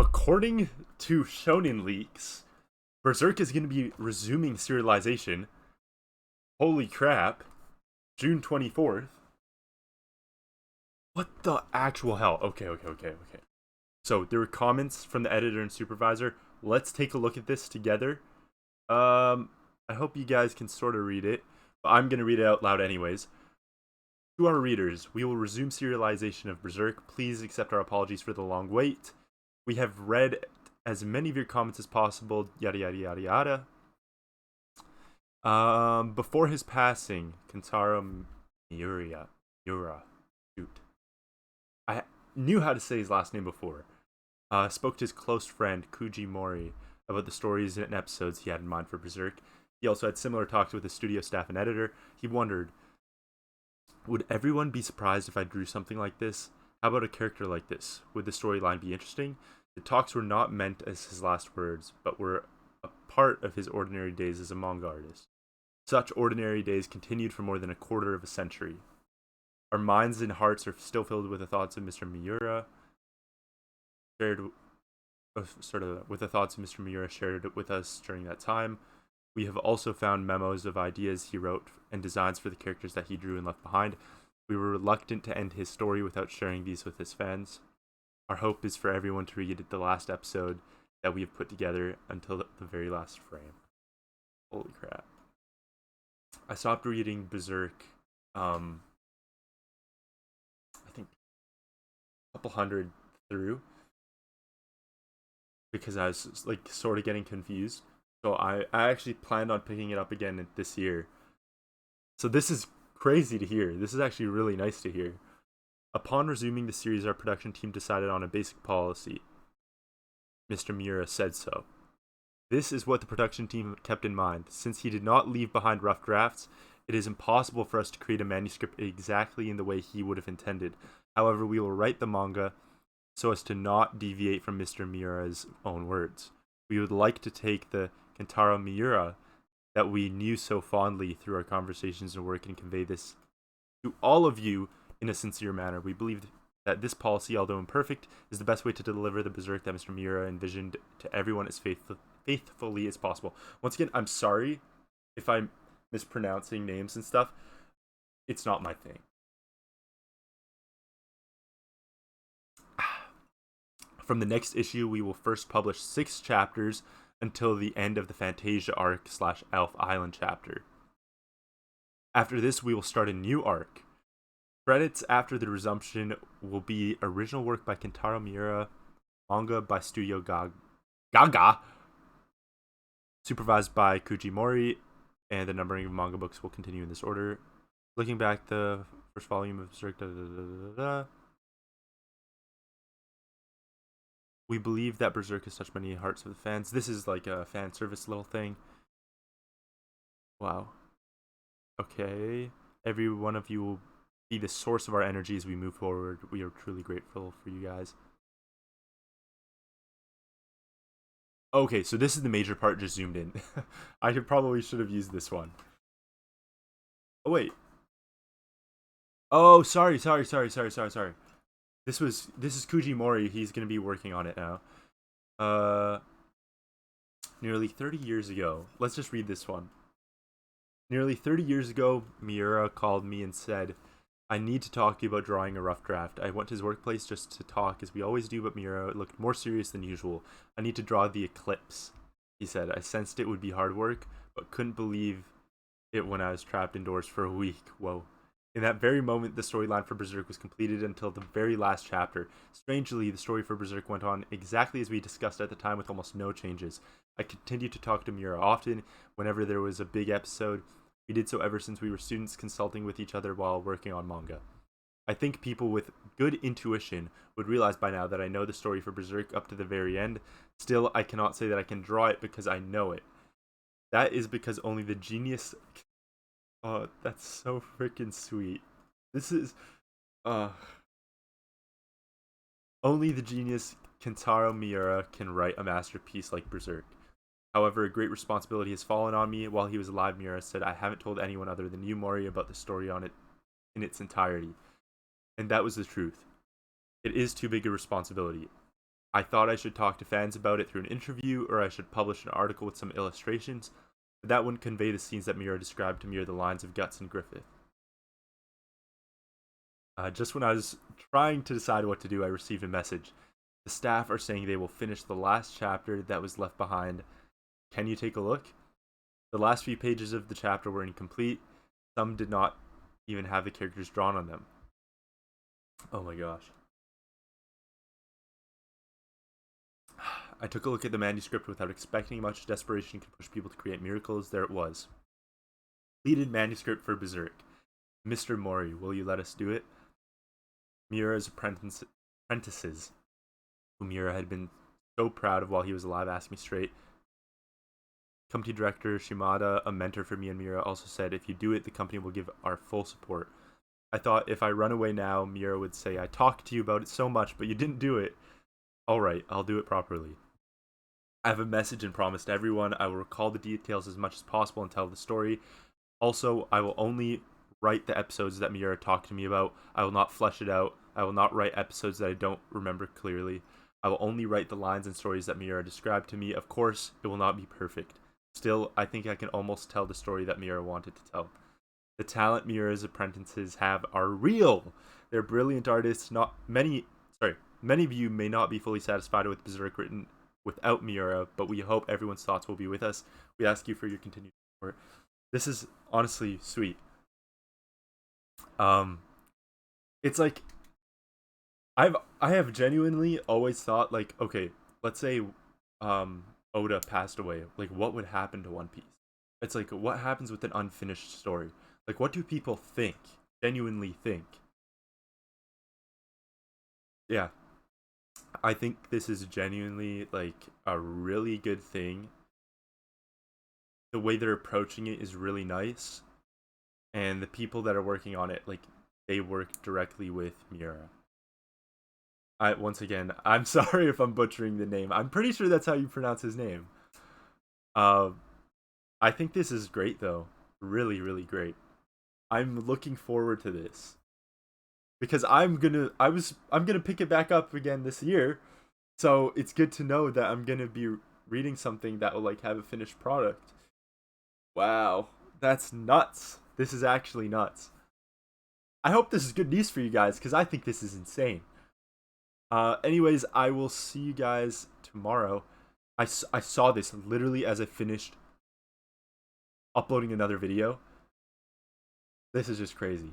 According to Shonen Leaks, Berserk is going to be resuming serialization. Holy crap. June 24th. What the actual hell? Okay. So there were comments from the editor and supervisor. Let's take a look at this together. I hope you guys can sort of read it, but I'm going to read it out loud anyways. To our readers, we will resume serialization of Berserk. Please accept our apologies for the long wait. We have read as many of your comments as possible, yada yada yada yada. Before his passing, Kentaro Miura, shoot. I knew how to say his last name before. Spoke to his close friend Kuji Mori about the stories and episodes he had in mind for Berserk. He also had similar talks with the studio staff and editor. He wondered, would everyone be surprised if I drew something like this? How about a character like this? Would the storyline be interesting? The talks were not meant as his last words, but were a part of his ordinary days as a manga artist. Such ordinary days continued for more than a quarter of a century. Our minds and hearts are still filled with the thoughts of Mr. Miura, shared with us during that time. We have also found memos of ideas he wrote and designs for the characters that he drew and left behind. We were reluctant to end his story without sharing these with his fans. Our hope is for everyone to read the last episode that we have put together until the very last frame. Holy crap. I stopped reading Berserk, I think a couple hundred through, because I was like sort of getting confused. So I actually planned on picking it up again this year. So this is crazy to hear. This is actually really nice to hear. Upon resuming the series, our production team decided on a basic policy. Mr. Miura said so. This is what the production team kept in mind. Since he did not leave behind rough drafts, it is impossible for us to create a manuscript exactly in the way he would have intended. However, we will write the manga so as to not deviate from Mr. Miura's own words. We would like to take the Kentaro Miura that we knew so fondly through our conversations and work and convey this to all of you in a sincere manner. We believe that this policy, although imperfect, is the best way to deliver the Berserk that Mr. Miura envisioned to everyone as faithfully as possible. Once again, I'm sorry if I'm mispronouncing names and stuff. It's not my thing. From the next issue, we will first publish 6 chapters until the end of the Fantasia arc / Elf Island chapter. After this, we will start a new arc. Credits after the resumption will be original work by Kentaro Miura, manga by Studio Gaga, supervised by Kuji Mori, and the numbering of manga books will continue in this order. Looking back, the first volume of Berserk. We believe that Berserk has touched many hearts of the fans. This is like a fan service little thing. Wow. Okay. Every one of you will be the source of our energy as we move forward. We are truly grateful for you guys. Okay, so this is the major part just zoomed in. I probably should have used this one. Oh, wait. Oh, sorry. This is Kuji Mori. He's going to be working on it now. Nearly 30 years ago. Let's just read this one. Nearly 30 years ago, Miura called me and said, I need to talk to you about drawing a rough draft. I went to his workplace just to talk, as we always do, but Miura looked more serious than usual. I need to draw the eclipse, he said. I sensed it would be hard work, but couldn't believe it when I was trapped indoors for a week. Whoa. In that very moment, the storyline for Berserk was completed until the very last chapter. Strangely, the story for Berserk went on exactly as we discussed at the time with almost no changes. I continued to talk to Miura often, whenever there was a big episode. We did so ever since we were students consulting with each other while working on manga. I think people with good intuition would realize by now that I know the story for Berserk up to the very end. Still, I cannot say that I can draw it because I know it. That is because only the genius... Oh, that's so freaking sweet. This is... Only the genius Kentaro Miura can write a masterpiece like Berserk. However, a great responsibility has fallen on me. While he was alive, Miura said, I haven't told anyone other than you, Mori, about the story on it in its entirety. And that was the truth. It is too big a responsibility. I thought I should talk to fans about it through an interview, or I should publish an article with some illustrations, but that wouldn't convey the scenes that Miura described to me or the lines of Guts and Griffith. Just when I was trying to decide what to do, I received a message. The staff are saying they will finish the last chapter that was left behind. Can you take a look? The last few pages of the chapter were incomplete. Some did not even have the characters drawn on them. Oh my gosh. I took a look at the manuscript without expecting much. Desperation can push people to create miracles. There it was. Completed manuscript for Berserk. Mr. Mori, will you let us do it? Miura's apprentices, who Miura had been so proud of while he was alive, asked me straight. Company director Shimada, a mentor for me and Miura, also said, if you do it, the company will give our full support. I thought if I run away now, Miura would say, I talked to you about it so much, but you didn't do it. Alright, I'll do it properly. I have a message and promised everyone I will recall the details as much as possible and tell the story. Also, I will only write the episodes that Miura talked to me about. I will not flesh it out. I will not write episodes that I don't remember clearly. I will only write the lines and stories that Miura described to me. Of course, it will not be perfect. Still, I think I can almost tell the story that Miura wanted to tell. The talent Miura's apprentices have are real. They're brilliant artists. Many of you may not be fully satisfied with Berserk written without Miura, but we hope everyone's thoughts will be with us. We ask you for your continued support. This is honestly sweet. It's like I have genuinely always thought, like, okay, let's say Oda passed away, like what would happen to One Piece? It's like, what happens with an unfinished story? Like, what do people think? Genuinely think? Yeah, I think this is genuinely like a really good thing. The way they're approaching it is really nice, and the people that are working on it, like, they work directly with Miura. Once again, I'm sorry if I'm butchering the name. I'm pretty sure that's how you pronounce his name. Uh, I think this is great though. Really, really great. I'm looking forward to this because I'm gonna pick it back up again this year. So it's good to know that I'm gonna be reading something that will like have a finished product. Wow, that's nuts. This is actually nuts. I hope this is good news for you guys because I think this is insane. Anyways, I will see you guys tomorrow. I saw this literally as I finished uploading another video. This is just crazy.